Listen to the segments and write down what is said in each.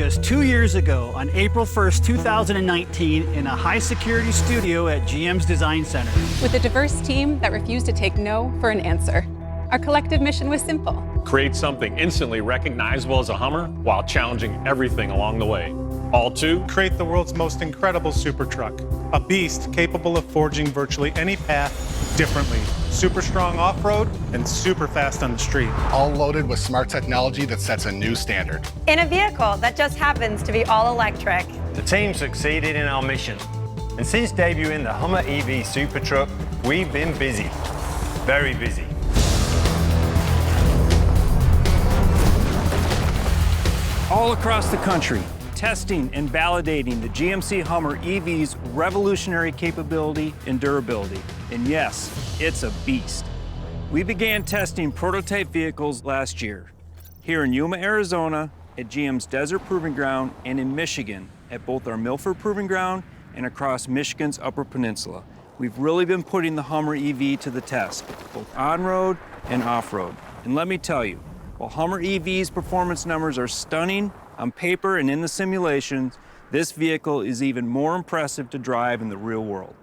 just 2 years ago on April 1st, 2019 in a high-security studio at GM's Design Center. With a diverse team that refused to take no for an answer. Our collective mission was simple. Create something instantly recognizable as a Hummer while challenging everything along the way. All to create the world's most incredible supertruck, a beast capable of forging virtually any path differently. Super strong off-road and super fast on the street. All loaded with smart technology that sets a new standard. In a vehicle that just happens to be all electric. The team succeeded in our mission. And since debuting the Hummer EV Supertruck, we've been busy. Very busy. All across the country, testing and validating the GMC HUMMER EV's revolutionary capability and durability. And yes, it's a beast. We began testing prototype vehicles last year, here in Yuma, Arizona, at GM's Desert Proving Ground, and in Michigan, at both our Milford Proving Ground and across Michigan's Upper Peninsula. We've really been putting the HUMMER EV to the test, both on-road and off-road. And let me tell you, while HUMMER EV's performance numbers are stunning on paper and in the simulations, this vehicle is even more impressive to drive in the real world.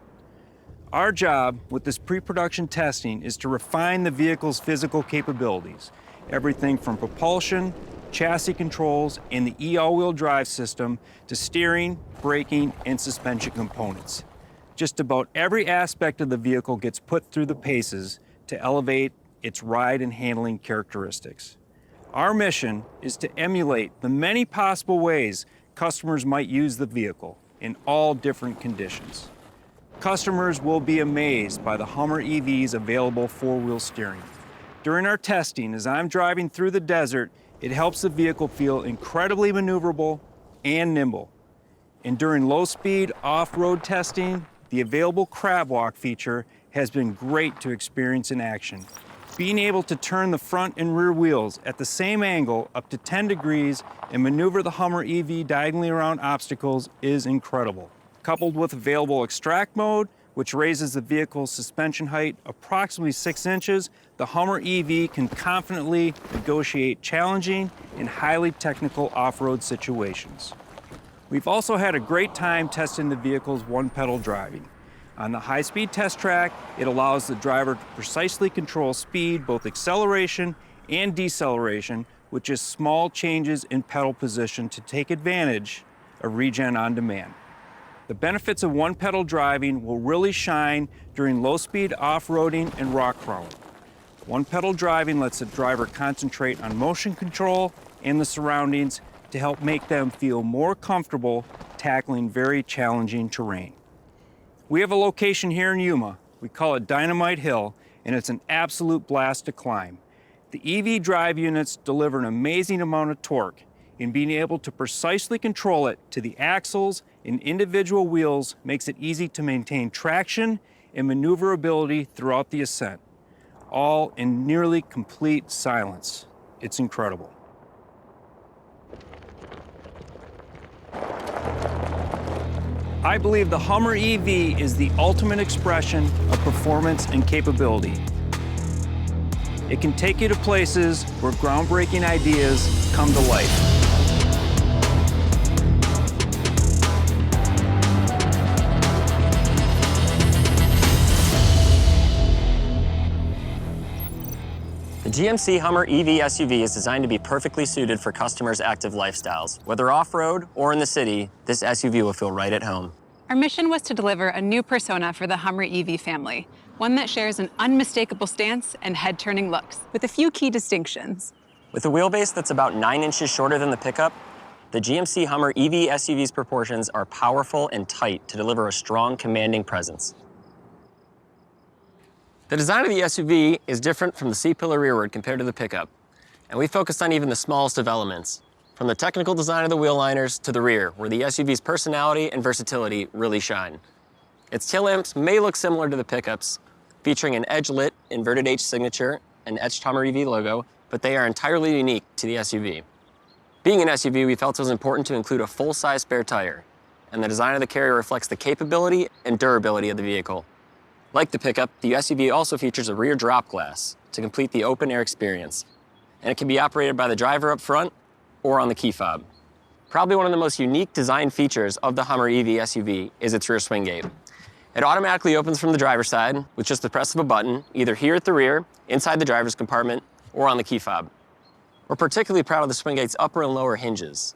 Our job with this pre-production testing is to refine the vehicle's physical capabilities, everything from propulsion, chassis controls, and the e-all-wheel drive system to steering, braking, and suspension components. Just about every aspect of the vehicle gets put through the paces to elevate its ride and handling characteristics. Our mission is to emulate the many possible ways customers might use the vehicle in all different conditions. Customers will be amazed by the HUMMER EV's available four-wheel steering. During our testing, as I'm driving through the desert, it helps the vehicle feel incredibly maneuverable and nimble. And during low-speed off-road testing, the available CrabWalk feature has been great to experience in action. Being able to turn the front and rear wheels at the same angle up to 10 degrees and maneuver the HUMMER EV diagonally around obstacles is incredible. Coupled with available Extract Mode, which raises the vehicle's suspension height approximately 6 inches, the HUMMER EV can confidently negotiate challenging and highly technical off-road situations. We've also had a great time testing the vehicle's one-pedal driving. On the high-speed test track, it allows the driver to precisely control speed, both acceleration and deceleration, with just small changes in pedal position to take advantage of regen on demand. The benefits of one-pedal driving will really shine during low-speed off-roading and rock crawling. One-pedal driving lets the driver concentrate on motion control and the surroundings to help make them feel more comfortable tackling very challenging terrain. We have a location here in Yuma. We call it Dynamite Hill, and it's an absolute blast to climb. The EV drive units deliver an amazing amount of torque, and being able to precisely control it to the axles and individual wheels makes it easy to maintain traction and maneuverability throughout the ascent, all in nearly complete silence. It's incredible. I believe the HUMMER EV is the ultimate expression of performance and capability. It can take you to places where groundbreaking ideas come to life. The GMC HUMMER EV SUV is designed to be perfectly suited for customers' active lifestyles. Whether off-road or in the city, this SUV will feel right at home. Our mission was to deliver a new persona for the HUMMER EV family, one that shares an unmistakable stance and head-turning looks, with a few key distinctions. With a wheelbase that's about 9 inches shorter than the pickup, the GMC HUMMER EV SUV's proportions are powerful and tight to deliver a strong, commanding presence. The design of the SUV is different from the C-pillar rearward compared to the pickup, and we focused on even the smallest of elements, from the technical design of the wheel liners to the rear, where the SUV's personality and versatility really shine. Its tail lamps may look similar to the pickups, featuring an edge-lit inverted H signature and etched HUMMER EV logo, but they are entirely unique to the SUV. Being an SUV, we felt it was important to include a full-size spare tire, and the design of the carrier reflects the capability and durability of the vehicle. Like the pickup, the SUV also features a rear drop glass to complete the open-air experience, and it can be operated by the driver up front or on the key fob. Probably one of the most unique design features of the Hummer EV SUV is its rear swing gate. It automatically opens from the driver's side with just the press of a button, either here at the rear, inside the driver's compartment, or on the key fob. We're particularly proud of the swing gate's upper and lower hinges.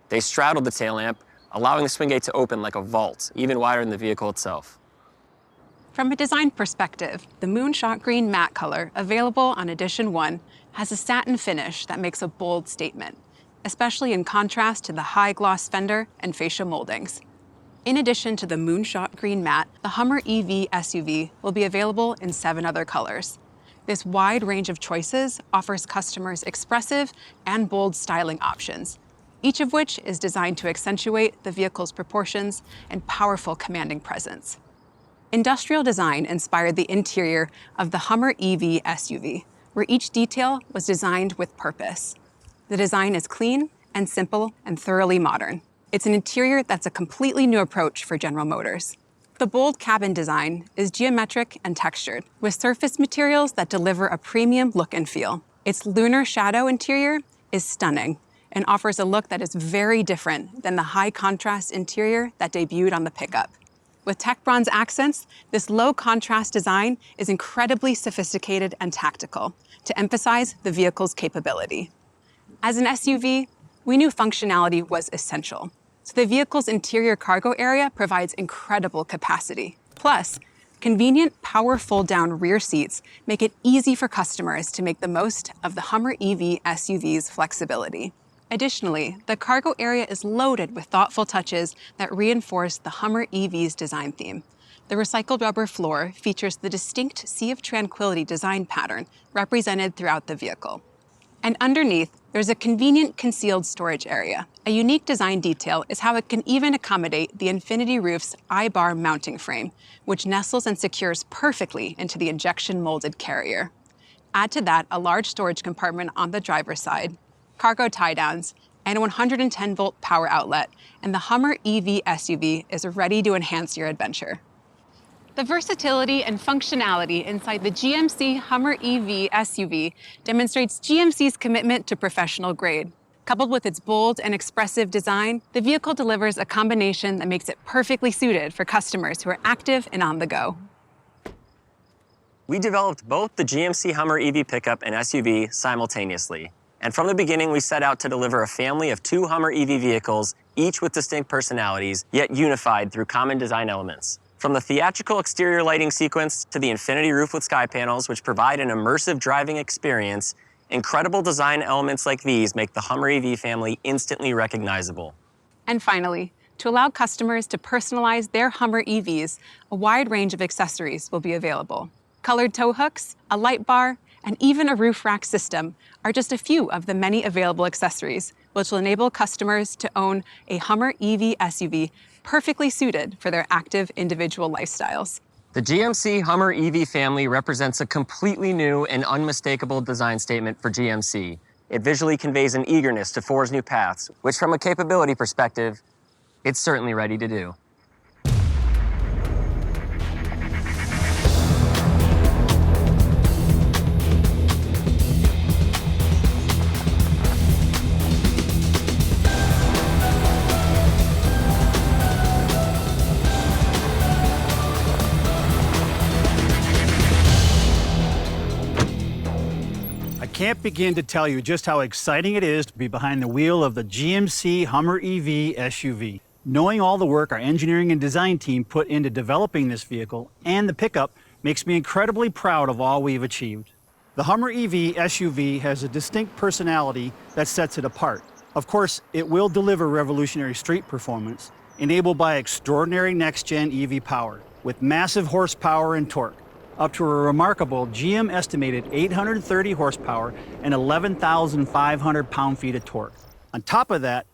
They straddle the tail lamp, allowing the swing gate to open like a vault, even wider than the vehicle itself. From a design perspective, the Moonshot Green matte color, available on Edition 1, has a satin finish that makes a bold statement, especially in contrast to the high-gloss fender and fascia moldings. In addition to the Moonshot Green matte, the Hummer EV SUV will be available in 7 other colors. This wide range of choices offers customers expressive and bold styling options, each of which is designed to accentuate the vehicle's proportions and powerful commanding presence. Industrial design inspired the interior of the Hummer EV SUV, where each detail was designed with purpose. The design is clean and simple and thoroughly modern. It's an interior that's a completely new approach for General Motors. The bold cabin design is geometric and textured, with surface materials that deliver a premium look and feel. Its lunar shadow interior is stunning and offers a look that is very different than the high-contrast interior that debuted on the pickup. With tech bronze accents, this low-contrast design is incredibly sophisticated and tactical to emphasize the vehicle's capability. As an SUV, we knew functionality was essential, so the vehicle's interior cargo area provides incredible capacity. Plus, convenient power fold-down rear seats make it easy for customers to make the most of the Hummer EV SUV's flexibility. Additionally, the cargo area is loaded with thoughtful touches that reinforce the Hummer EV's design theme. The recycled rubber floor features the distinct Sea of Tranquility design pattern represented throughout the vehicle. And underneath, there's a convenient concealed storage area. A unique design detail is how it can even accommodate the Infinity Roof's I-bar mounting frame, which nestles and secures perfectly into the injection molded carrier. Add to that a large storage compartment on the driver's side, cargo tie-downs, and a 110-volt power outlet, and the Hummer EV SUV is ready to enhance your adventure. The versatility and functionality inside the GMC HUMMER EV SUV demonstrates GMC's commitment to professional grade. Coupled with its bold and expressive design, the vehicle delivers a combination that makes it perfectly suited for customers who are active and on the go. We developed both the GMC HUMMER EV pickup and SUV simultaneously. And from the beginning, we set out to deliver a family of 2 Hummer EV vehicles, each with distinct personalities, yet unified through common design elements. From the theatrical exterior lighting sequence to the infinity roof with sky panels, which provide an immersive driving experience, incredible design elements like these make the Hummer EV family instantly recognizable. And finally, to allow customers to personalize their Hummer EVs, a wide range of accessories will be available. Colored tow hooks, a light bar, and even a roof rack system are just a few of the many available accessories, which will enable customers to own a Hummer EV SUV perfectly suited for their active individual lifestyles. The GMC HUMMER EV family represents a completely new and unmistakable design statement for GMC. It visually conveys an eagerness to forge new paths, which from a capability perspective, it's certainly ready to do. I can't begin to tell you just how exciting it is to be behind the wheel of the GMC HUMMER EV SUV. Knowing all the work our engineering and design team put into developing this vehicle and the pickup makes me incredibly proud of all we've achieved. The HUMMER EV SUV has a distinct personality that sets it apart. Of course, it will deliver revolutionary street performance, enabled by extraordinary next-gen EV power, with massive horsepower and torque, up to a remarkable GM estimated 830 horsepower and 11,500 pound-feet of torque. On top of that,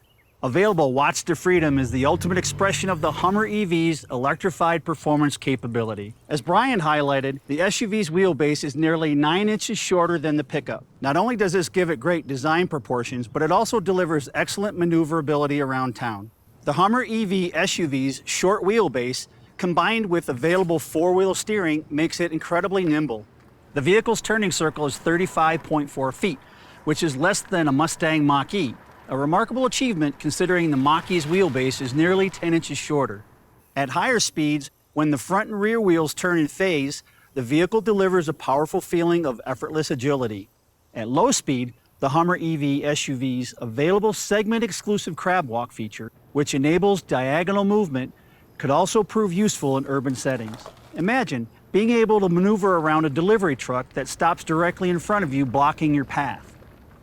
available watts to freedom is the ultimate expression of the HUMMER EV's electrified performance capability. As Brian highlighted, the SUV's wheelbase is nearly 9 inches shorter than the pickup. Not only does this give it great design proportions, but it also delivers excellent maneuverability around town. The HUMMER EV SUV's short wheelbase combined with available 4-wheel steering makes it incredibly nimble. The vehicle's turning circle is 35.4 feet, which is less than a Mustang Mach-E. a remarkable achievement considering the Mach-E's wheelbase is nearly 10 inches shorter. At higher speeds, when the front and rear wheels turn in phase, the vehicle delivers a powerful feeling of effortless agility. At low speed, the Hummer EV SUV's available segment-exclusive CrabWalk feature, which enables diagonal movement, could also prove useful in urban settings. Imagine being able to maneuver around a delivery truck that stops directly in front of you, blocking your path.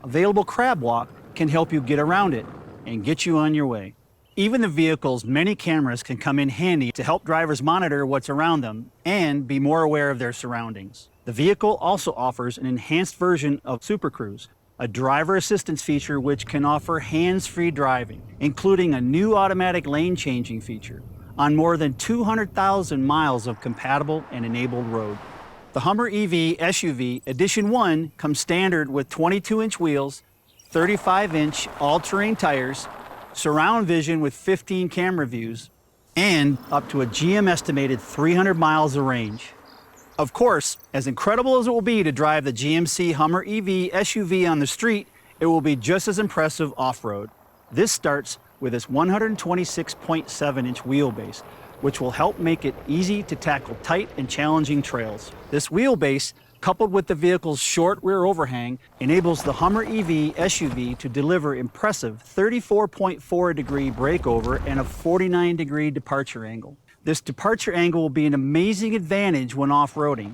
Available CrabWalk can help you get around it and get you on your way. Even the vehicle's many cameras can come in handy to help drivers monitor what's around them and be more aware of their surroundings. The vehicle also offers an enhanced version of Super Cruise, a driver assistance feature which can offer hands-free driving, including a new automatic lane changing feature on more than 200,000 miles of compatible and enabled road. The Hummer EV SUV Edition 1 comes standard with 22-inch wheels, 35-inch all-terrain tires, surround vision with 15 camera views, and up to a GM estimated 300 miles of range. Of course, as incredible as it will be to drive the GMC HUMMER EV SUV on the street, it will be just as impressive off-road. This starts with its 126.7-inch wheelbase, which will help make it easy to tackle tight and challenging trails. This wheelbase, coupled with the vehicle's short rear overhang, enables the Hummer EV SUV to deliver impressive 34.4-degree breakover and a 49-degree departure angle. This departure angle will be an amazing advantage when off-roading,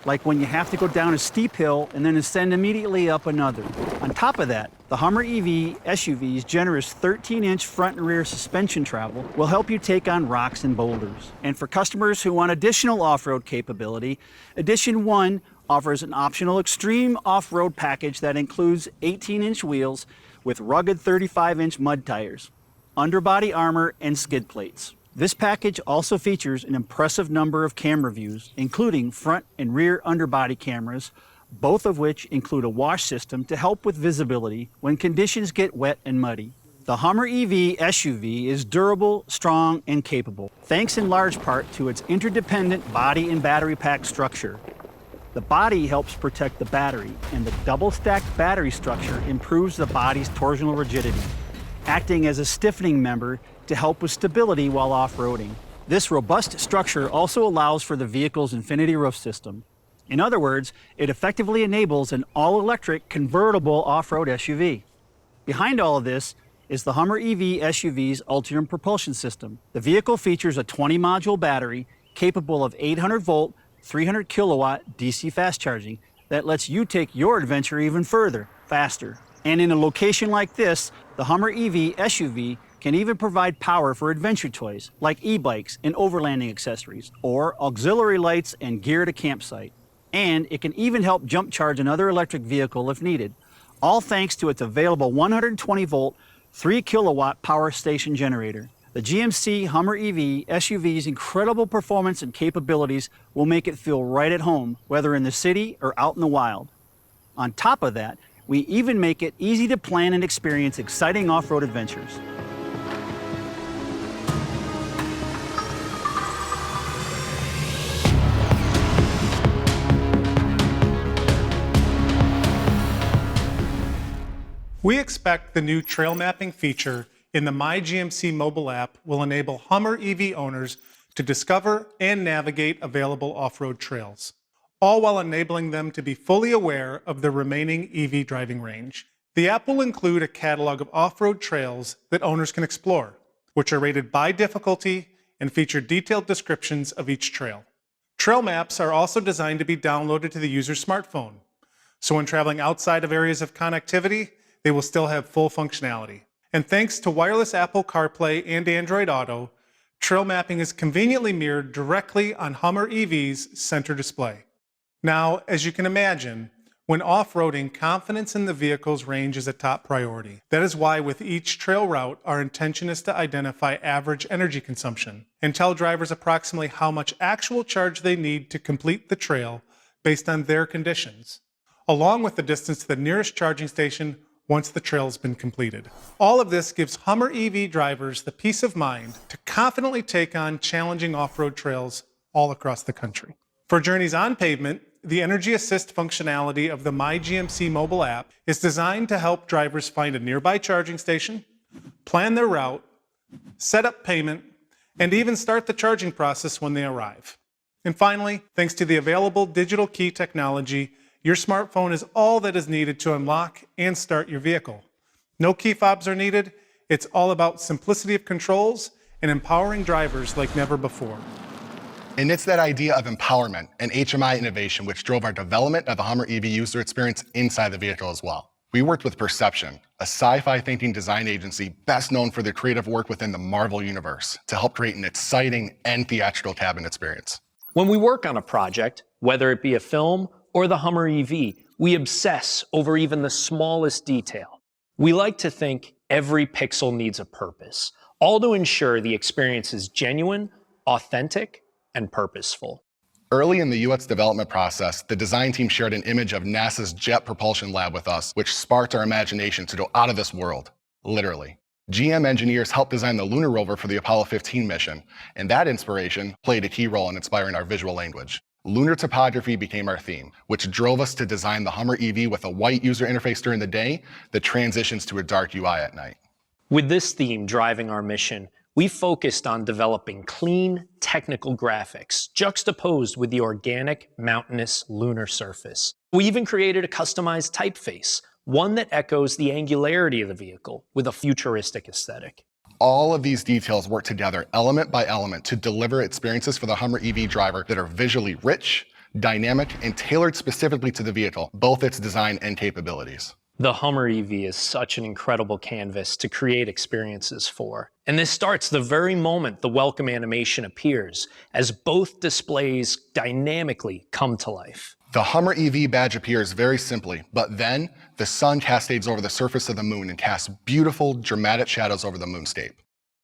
like when you have to go down a steep hill and then ascend immediately up another. On top of that, the Hummer EV SUV's generous 13-inch front and rear suspension travel will help you take on rocks and boulders. And for customers who want additional off-road capability, Edition 1 offers an optional extreme off-road package that includes 18-inch wheels with rugged 35-inch mud tires, underbody armor, and skid plates. This package also features an impressive number of camera views, including front and rear underbody cameras, both of which include a wash system to help with visibility when conditions get wet and muddy. The Hummer EV SUV is durable, strong, and capable, thanks in large part to its interdependent body and battery pack structure. The body helps protect the battery, and the double-stacked battery structure improves the body's torsional rigidity, acting as a stiffening member to help with stability while off-roading. This robust structure also allows for the vehicle's infinity roof system. In other words, it effectively enables an all-electric convertible off-road SUV. Behind all of this is the Hummer EV SUV's Ultium propulsion system. The vehicle features a 20-module battery capable of 800-volt, 300-kilowatt DC fast charging that lets you take your adventure even further, faster. And in a location like this, the Hummer EV SUV can even provide power for adventure toys like e-bikes and overlanding accessories, or auxiliary lights and gear at a campsite. And it can even help jump charge another electric vehicle if needed, all thanks to its available 120-volt, 3-kilowatt power station generator. The GMC HUMMER EV SUV's incredible performance and capabilities will make it feel right at home, whether in the city or out in the wild. On top of that, we even make it easy to plan and experience exciting off-road adventures. We expect the new trail mapping feature in the My GMC mobile app will enable Hummer EV owners to discover and navigate available off-road trails, all while enabling them to be fully aware of the remaining EV driving range. The app will include a catalog of off-road trails that owners can explore, which are rated by difficulty and feature detailed descriptions of each trail. Trail maps are also designed to be downloaded to the user's smartphone, so when traveling outside of areas of connectivity, they will still have full functionality. And thanks to wireless Apple CarPlay and Android Auto, trail mapping is conveniently mirrored directly on Hummer EV's center display. Now, as you can imagine, when off-roading, confidence in the vehicle's range is a top priority. That is why with each trail route, our intention is to identify average energy consumption and tell drivers approximately how much actual charge they need to complete the trail based on their conditions, along with the distance to the nearest charging station once the trail has been completed. All of this gives Hummer EV drivers the peace of mind to confidently take on challenging off-road trails all across the country. For journeys on pavement, the energy assist functionality of the My GMC mobile app is designed to help drivers find a nearby charging station, plan their route, set up payment, and even start the charging process when they arrive. And finally, thanks to the available digital key technology, your smartphone is all that is needed to unlock and start your vehicle. No key fobs are needed. It's all about simplicity of controls and empowering drivers like never before. And it's that idea of empowerment and HMI innovation which drove our development of the Hummer EV user experience inside the vehicle as well. We worked with Perception, a sci-fi thinking design agency best known for their creative work within the Marvel universe, to help create an exciting and theatrical cabin experience. When we work on a project, whether it be a film or the Hummer EV, we obsess over even the smallest detail. We like to think every pixel needs a purpose, all to ensure the experience is genuine, authentic, and purposeful. Early in the UX development process, the design team shared an image of NASA's Jet Propulsion Lab with us, which sparked our imagination to go out of this world, literally. GM engineers helped design the lunar rover for the Apollo 15 mission, and that inspiration played a key role in inspiring our visual language. Lunar topography became our theme, which drove us to design the Hummer EV with a white user interface during the day that transitions to a dark UI at night. With this theme driving our mission, we focused on developing clean, technical graphics, juxtaposed with the organic, mountainous lunar surface. We even created a customized typeface, one that echoes the angularity of the vehicle with a futuristic aesthetic. All of these details work together element by element to deliver experiences for the Hummer EV driver that are visually rich, dynamic, and tailored specifically to the vehicle, both its design and capabilities. The Hummer EV is such an incredible canvas to create experiences for. And this starts the very moment the welcome animation appears, as both displays dynamically come to life. The Hummer EV badge appears very simply, but then the sun cascades over the surface of the moon and casts beautiful, dramatic shadows over the moonscape.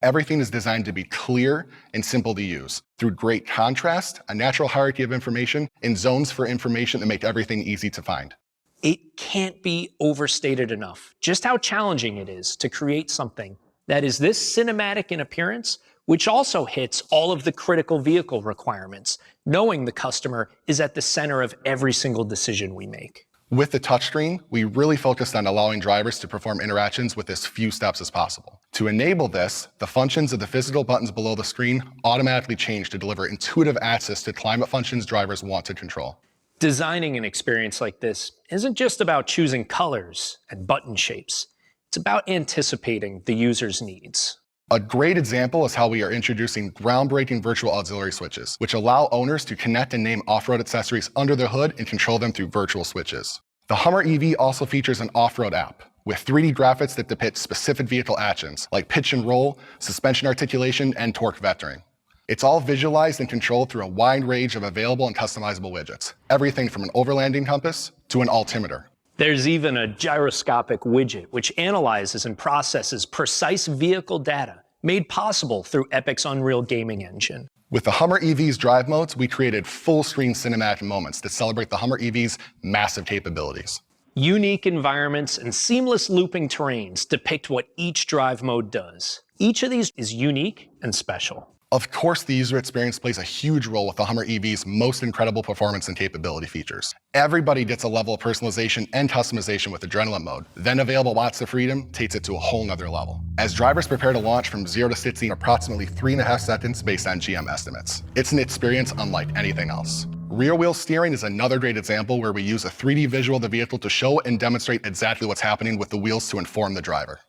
Everything is designed to be clear and simple to use, through great contrast, a natural hierarchy of information, and zones for information that make everything easy to find. It can't be overstated enough just how challenging it is to create something that is this cinematic in appearance, which also hits all of the critical vehicle requirements, knowing the customer is at the center of every single decision we make. With the touchscreen, we really focused on allowing drivers to perform interactions with as few steps as possible. To enable this, the functions of the physical buttons below the screen automatically change to deliver intuitive access to climate functions drivers want to control. Designing an experience like this isn't just about choosing colors and button shapes. It's about anticipating the user's needs. A great example is how we are introducing groundbreaking virtual auxiliary switches, which allow owners to connect and name off-road accessories under the hood and control them through virtual switches. The Hummer EV also features an off-road app with 3D graphics that depict specific vehicle actions like pitch and roll, suspension articulation, and torque vectoring. It's all visualized and controlled through a wide range of available and customizable widgets, everything from an overlanding compass to an altimeter. There's even a gyroscopic widget which analyzes and processes precise vehicle data made possible through Epic's Unreal gaming engine. With the Hummer EV's drive modes, we created full-screen cinematic moments that celebrate the Hummer EV's massive capabilities. Unique environments and seamless looping terrains depict what each drive mode does. Each of these is unique and special. Of course, the user experience plays a huge role with the Hummer EV's most incredible performance and capability features. Everybody gets a level of personalization and customization with Adrenaline mode. Then available Watts of Freedom takes it to a whole nother level, as drivers prepare to launch from 0 to 60 in approximately 3.5 seconds based on GM estimates. It's an experience unlike anything else. Rear wheel steering is another great example where we use a 3D visual of the vehicle to show and demonstrate exactly what's happening with the wheels to inform the driver.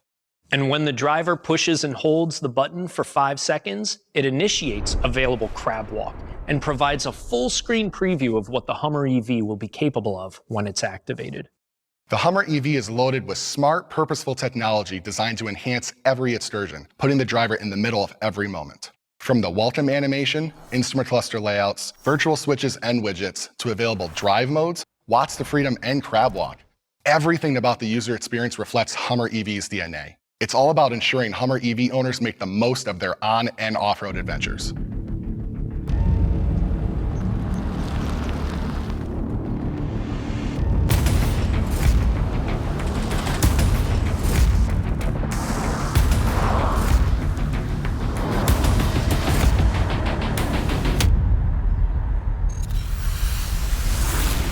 And when the driver pushes and holds the button for 5 seconds, it initiates available CrabWalk and provides a full screen preview of what the Hummer EV will be capable of when it's activated. The Hummer EV is loaded with smart, purposeful technology designed to enhance every excursion, putting the driver in the middle of every moment. From the welcome animation, instrument cluster layouts, virtual switches and widgets, to available drive modes, Watts to Freedom, and CrabWalk, everything about the user experience reflects Hummer EV's DNA. It's all about ensuring Hummer EV owners make the most of their on- and off-road adventures.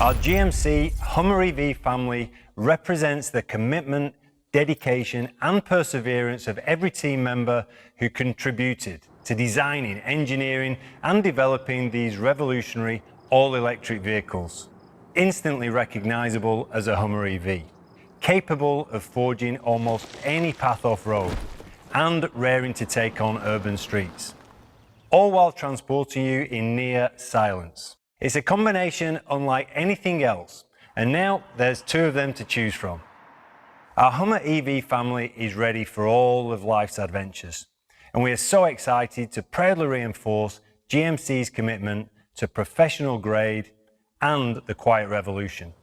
Our GMC HUMMER EV family represents the commitment, dedication, and perseverance of every team member who contributed to designing, engineering, and developing these revolutionary all-electric vehicles. Instantly recognizable as a HUMMER EV, capable of forging almost any path off-road, and raring to take on urban streets, all while transporting you in near silence. It's a combination unlike anything else, and now there's two of them to choose from. Our HUMMER EV family is ready for all of life's adventures, and we are so excited to proudly reinforce GMC's commitment to professional grade and the quiet revolution.